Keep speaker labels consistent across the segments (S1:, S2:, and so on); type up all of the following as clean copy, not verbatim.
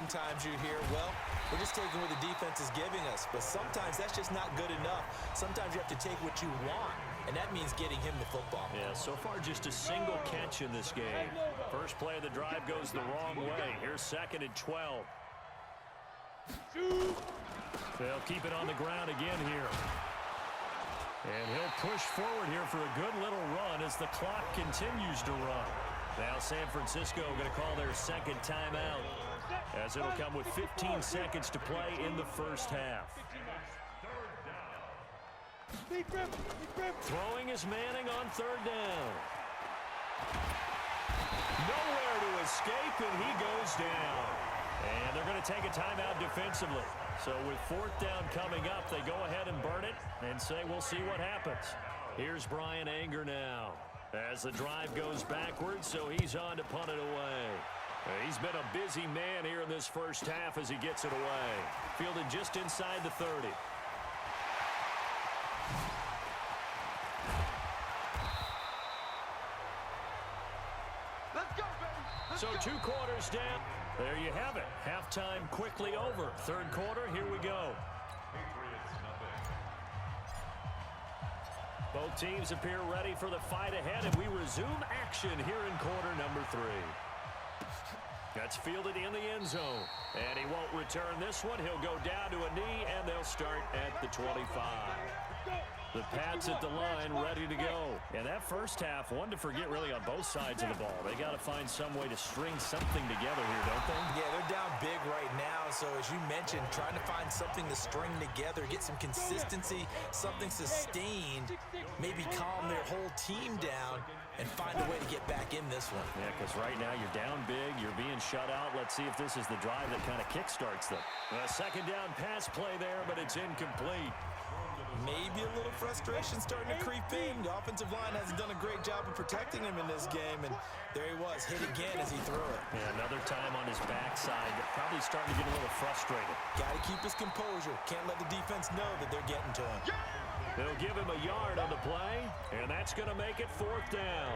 S1: oftentimes you hear, well, we're just taking what the defense is giving us. But sometimes that's just not good enough. Sometimes you have to take what you want, and that means getting him the football.
S2: Yeah, so far just a single catch in this game. First play of the drive goes the wrong way. Here's 2nd and 12. They'll keep it on the ground again here. And he'll push forward here for a good little run as the clock continues to run. Now San Francisco going to call their second timeout, as it'll come with 15 seconds to play in the first half. Throwing is Manning on 3rd down. Nowhere to escape, and he goes down. And they're going to take a timeout defensively. So with 4th down coming up, they go ahead and burn it and say we'll see what happens. Here's Brian Anger now as the drive goes backwards, so he's on to punt it away. He's been a busy man here in this first half as he gets it away. Fielded just inside the 30. So 2 quarters down. There you have it. Halftime quickly over. 3rd quarter, here we go. Both teams appear ready for the fight ahead, and we resume action here in quarter number 3. That's fielded in the end zone. And he won't return this one. He'll go down to a knee, and they'll start at the 25. The Pats at the line, ready to go. And that first half, one to forget really on both sides of the ball. They got to find some way to string something together here, don't they?
S1: Yeah, they're down big right now. So as you mentioned, trying to find something to string together, get some consistency, something sustained, maybe calm their whole team down and find a way to get back in this one.
S2: Yeah, because right now you're down big, you're being shut out. Let's see if this is the drive that kind of kickstarts them. A 2nd down pass play there, but it's incomplete.
S1: Maybe a little frustration starting to creep in. The offensive line hasn't done a great job of protecting him in this game, and there he was, hit again as he threw it.
S2: Yeah, another time on his backside, probably starting to get a little frustrated.
S1: Got to keep his composure. Can't let the defense know that they're getting to him.
S2: They'll give him a yard on the play, and that's going to make it 4th down.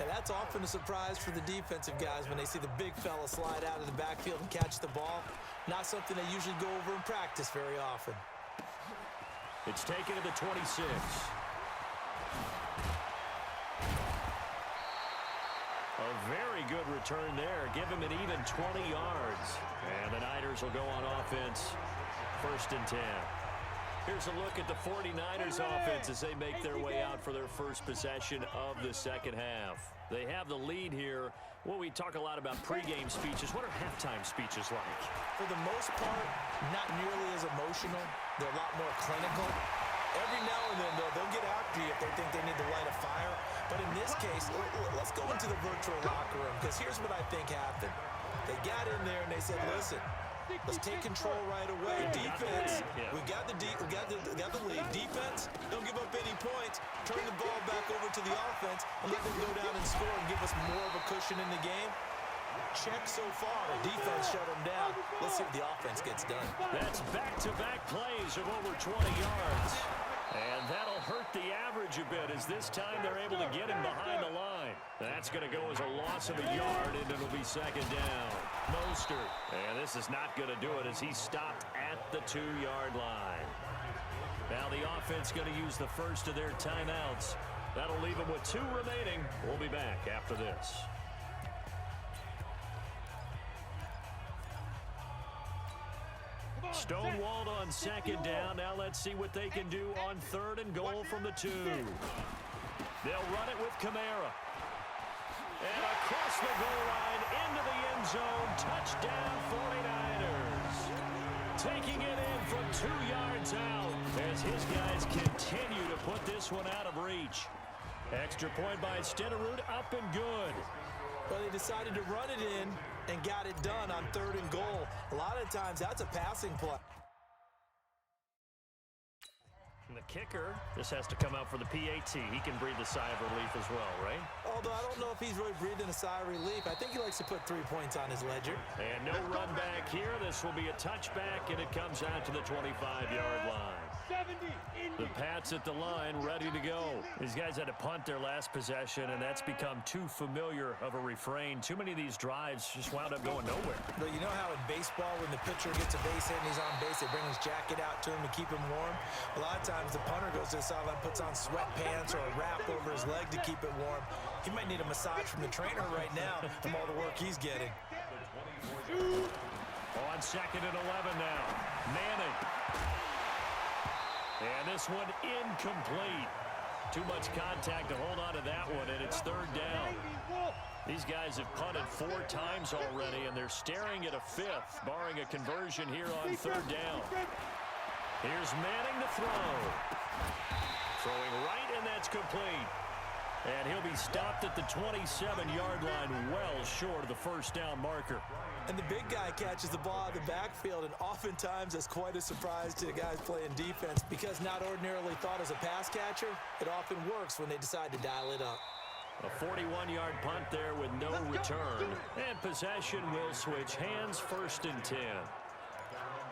S1: Now, that's often a surprise for the defensive guys when they see the big fella slide out of the backfield and catch the ball. Not something they usually go over in practice very often.
S2: It's taken to the 26. A very good return there. Give him an even 20 yards. And the Niners will go on offense. 1st and 10. Here's a look at the 49ers offense as they make their way out for their first possession of the second half. They have the lead here. Well, we talk a lot about pregame speeches. What are halftime speeches like?
S1: For the most part, not nearly as emotional. They're a lot more clinical. Every now and then, they'll get after you if they think they need to light a fire. But in this case, let's go into the virtual locker room, because here's what I think happened. They got in there and they said, listen, let's take control right away. Defense, we got the lead. Defense, don't give up any points. Turn the ball back over to the offense and let them go down and score and give us more of a cushion in the game. Check so far. The defense shut them down. Let's see if the offense gets done.
S2: That's back-to-back plays of over 20 yards. And that'll hurt the average a bit as this time they're able to get him behind the line. That's going to go as a loss of a yard, and it'll be 2nd down. Mostert. And this is not going to do it as he's stopped at the 2-yard line. Now the offense going to use the first of their timeouts. That'll leave them with 2 remaining. We'll be back after this. Stonewalled on 2nd down. Now let's see what they can do on 3rd and goal from the 2. They'll run it with Kamara. And across the goal line into the end zone. Touchdown 49ers. Taking it in from 2 yards out as his guys continue to put this one out of reach. Extra point by Stenerud, up and good.
S1: Well, they decided to run it in and got it done on 3rd and goal. A lot of times, that's a passing play.
S2: And the kicker, this has to come out for the PAT. He can breathe a sigh of relief as well, right?
S1: Although I don't know if he's really breathing a sigh of relief. I think he likes to put 3 points on his ledger.
S2: And no run back here. This will be a touchback, and it comes out to the 25-yard line. The Pats at the line, ready to go. These guys had to punt their last possession, and that's become too familiar of a refrain. Too many of these drives just wound up going nowhere.
S1: But you know how in baseball, when the pitcher gets a base hit and he's on base, they bring his jacket out to him to keep him warm. A lot of times the punter goes to the sideline, puts on sweatpants or a wrap over his leg to keep it warm. He might need a massage from the trainer right now from all the work he's getting.
S2: On 2nd and 11 now. Manning. And this one incomplete. Too much contact to hold on to that one, and it's 3rd down. These guys have punted 4 times already, and they're staring at a 5th, barring a conversion here on 3rd down. Here's Manning to throw. Throwing right, and that's complete. And he'll be stopped at the 27-yard line, well short of the 1st down marker.
S1: And the big guy catches the ball out of the backfield, and oftentimes that's quite a surprise to the guys playing defense because not ordinarily thought as a pass catcher, it often works when they decide to dial it up.
S2: A 41-yard punt there with no return. And possession will switch hands, 1st and 10.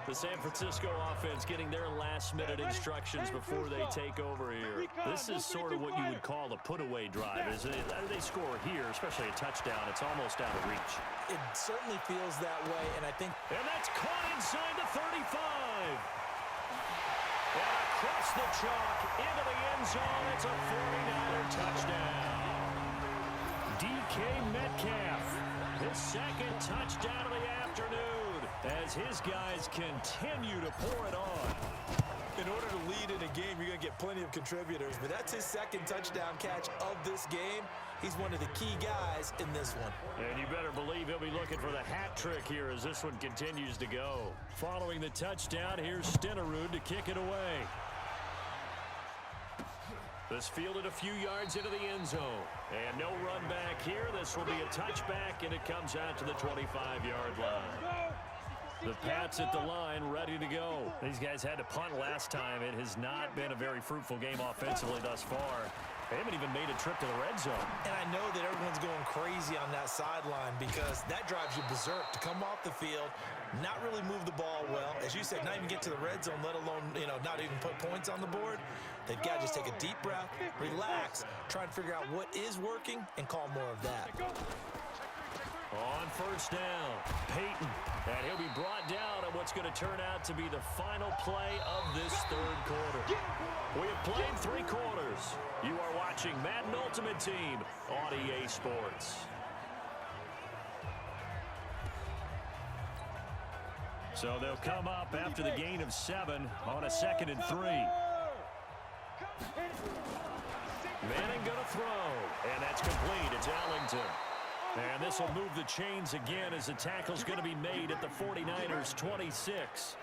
S2: The San Francisco offense getting their last-minute instructions before they take over here. This is sort of what you would call a put-away drive, isn't it? They score here, especially a touchdown. It's almost out of reach.
S1: It certainly feels that way, and I think...
S2: And that's caught inside the 35. And across the chalk, into the end zone. It's a 49er touchdown. DK Metcalf, his 2nd touchdown of the afternoon, as his guys continue to pour it on.
S1: In order to lead in a game, you're going to get plenty of contributors, but that's his 2nd touchdown catch of this game. He's one of the key guys in this one.
S2: And you better believe he'll be looking for the hat trick here as this one continues to go. Following the touchdown, here's Stenerud to kick it away. This fielded a few yards into the end zone. And no run back here. This will be a touchback, and it comes out to the 25-yard line. The Pats at the line, ready to go. These guys had to punt last time. It has not been a very fruitful game offensively thus far. They haven't even made a trip to the red zone. And I know that everyone's going crazy on that sideline because that drives you berserk to come off the field, not really move the ball well. As you said, not even get to the red zone, let alone, not even put points on the board. They've got to just take a deep breath, relax, try and figure out what is working, and call more of that. On 1st down, Peyton. And he'll be brought down on what's going to turn out to be the final play of this 3rd quarter. We have played 3 quarters. You are watching Madden Ultimate Team on EA Sports. So they'll come up after the gain of 7 on a 2nd and 3. Manning going to throw, and that's complete. It's Ellington. And this will move the chains again as the tackle's going to be made at the 49ers 26.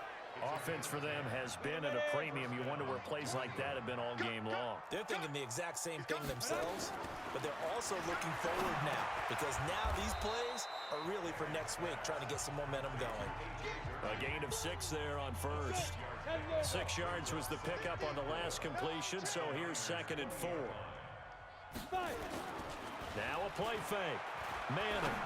S2: Offense for them has been at a premium. You wonder where plays like that have been all game long.
S1: They're thinking the exact same thing themselves, but they're also looking forward now because now these plays are really for next week, trying to get some momentum going.
S2: A gain of 6 there on 1st. 6 yards was the pickup on the last completion, so here's 2nd and 4. Now a play fake. Manning.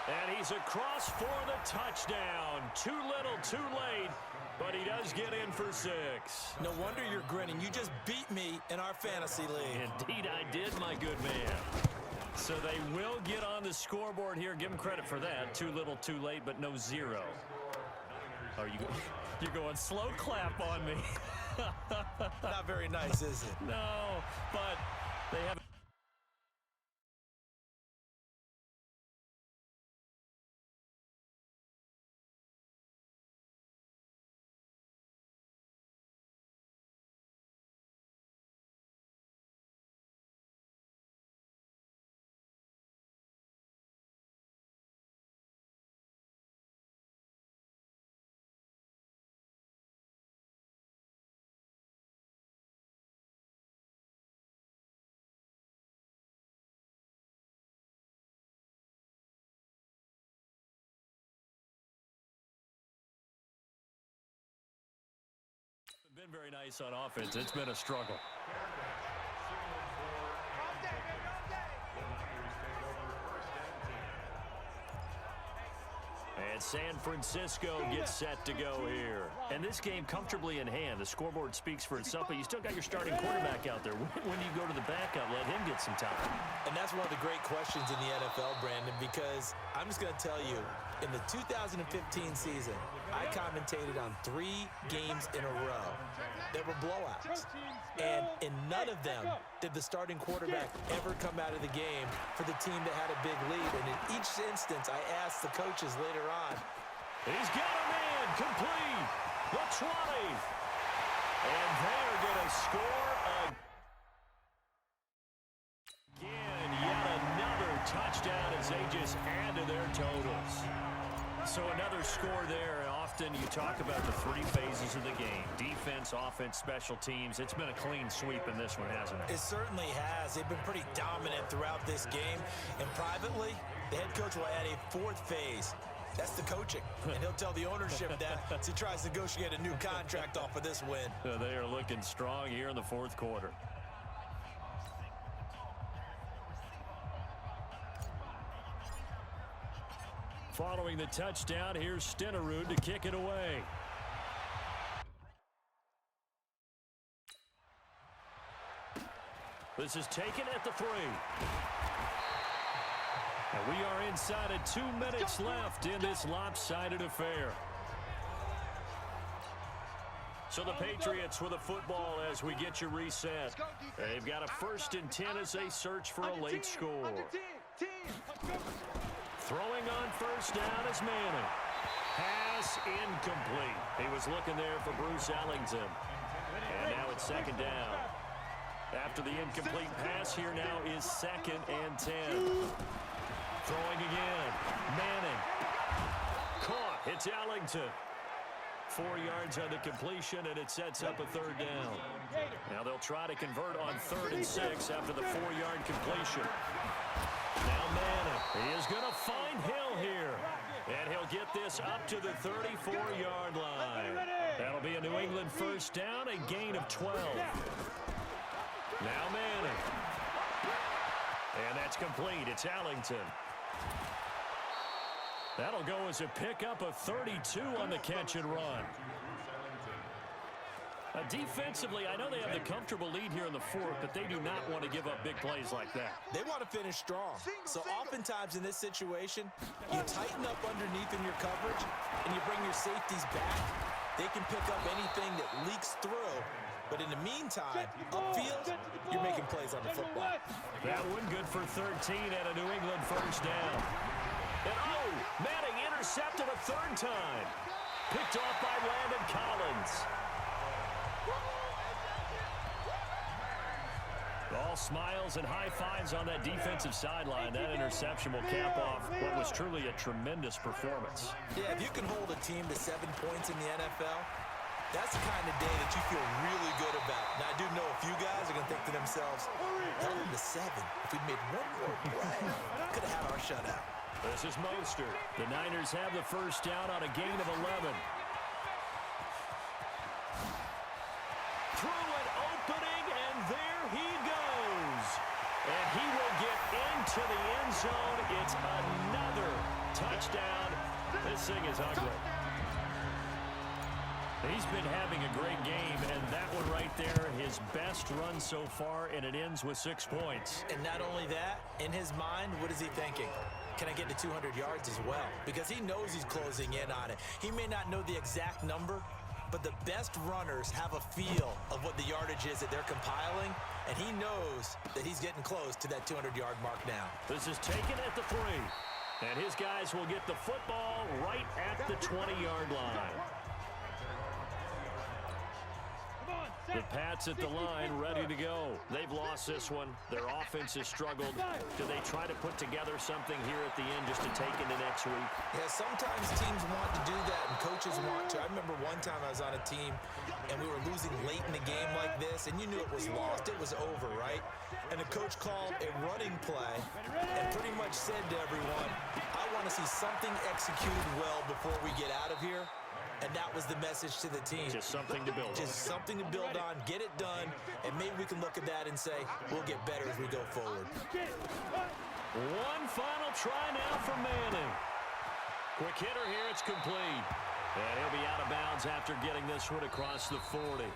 S2: And he's across for the touchdown. Too little, too late, but he does get in for 6.
S1: No wonder you're grinning. You just beat me in our fantasy league.
S2: Indeed I did, my good man. So they will get on the scoreboard here. Give them credit for that. Too little, too late, but no 0. Are you're going slow clap on me.
S1: Not very nice, is it?
S2: No, but they have been very nice on offense. It's been a struggle. And San Francisco gets set to go here. And this game comfortably in hand. The scoreboard speaks for itself, but you still got your starting quarterback out there. When do you go to the backup? Let him get some time.
S1: And that's one of the great questions in the NFL, Brandon, because I'm just going to tell you, In the 2015 season, I commentated on 3 games in a row that were blowouts. And in none of them did the starting quarterback ever come out of the game for the team that had a big lead. And in each instance, I asked the coaches later on.
S2: He's got a man complete. The 20. And they're going to score again. Yet another touchdown as they just add to their totals. So another score there. Often you talk about the 3 phases of the game. Defense, offense, special teams. It's been a clean sweep in this one, hasn't it?
S1: It certainly has. They've been pretty dominant throughout this game. And privately, the head coach will add a 4th phase. That's the coaching. And he'll tell the ownership that as he tries to negotiate a new contract off of this win.
S2: They are looking strong here in the 4th quarter. Following the touchdown, here's Stenerud to kick it away. This is taken at the 3. And we are inside of 2 minutes left in this lopsided affair. So the Patriots with a football as we get you reset. They've got a 1st and 10 as they search for a late score. Throwing on 1st down is Manning. Pass incomplete. He was looking there for Bruce Ellington. And now it's 2nd down. After the incomplete pass, here now is 2nd and 10. Throwing again. Manning. Caught. It's Ellington. 4 yards on the completion, and it sets up a 3rd down. Now they'll try to convert on 3rd and 6 after the 4-yard completion. Now Manning. He is going to find Hill here. And he'll get this up to the 34-yard line. That'll be a New England 1st down, a gain of 12. Now Manning. And that's complete. It's Ellington. That'll go as a pickup of 32 on the catch and run. Defensively, I know they have the comfortable lead here in the 4th, but they do not want to give up big plays like that.
S1: They want to finish strong. So oftentimes in this situation, you tighten up underneath in your coverage, and you bring your safeties back. They can pick up anything that leaks through. But in the meantime, upfield, you're making plays on the football.
S2: That one good for 13 and a New England 1st down. And Manning intercepted a 3rd time. Picked off by Landon Collins. All smiles and high fives on that defensive sideline. That interception will cap off what was truly a tremendous performance.
S1: Yeah, if you can hold a team to 7 points in the NFL, that's the kind of day that you feel really good about. Now, I do know a few guys are going to think to themselves, held them to 7. If we'd made 1 more play, could have had our shutout.
S2: This is Mostert. The Niners have the 1st down on a gain of 11. Through an opening, and there he goes. And he will get into the end zone. It's another touchdown. This thing is ugly. He's been having a great game, and that one right there, his best run so far, and it ends with 6 points.
S1: And not only that, in his mind, what is he thinking? Can I get to 200 yards as well? Because he knows he's closing in on it. He may not know the exact number, but the best runners have a feel of what the yardage is that they're compiling, and he knows that he's getting close to that 200-yard mark now.
S2: This is taken at the 3, and his guys will get the football right at the 20-yard line. The Pats at the line, ready to go. They've lost this one. Their offense has struggled. Do they try to put together something here at the end just to take into next week?
S1: Yeah, sometimes teams want to do that, and coaches want to. I remember one time I was on a team, and we were losing late in the game like this, and you knew it was lost. It was over, right? And the coach called a running play and pretty much said to everyone, I want to see something executed well before we get out of here. And that was the message to the team.
S2: Just something to build on.
S1: Just something to build on, get it done, and maybe we can look at that and say, we'll get better as we go forward.
S2: One final try now for Manning. Quick hitter here, it's complete. And he'll be out of bounds after getting this one across the 40.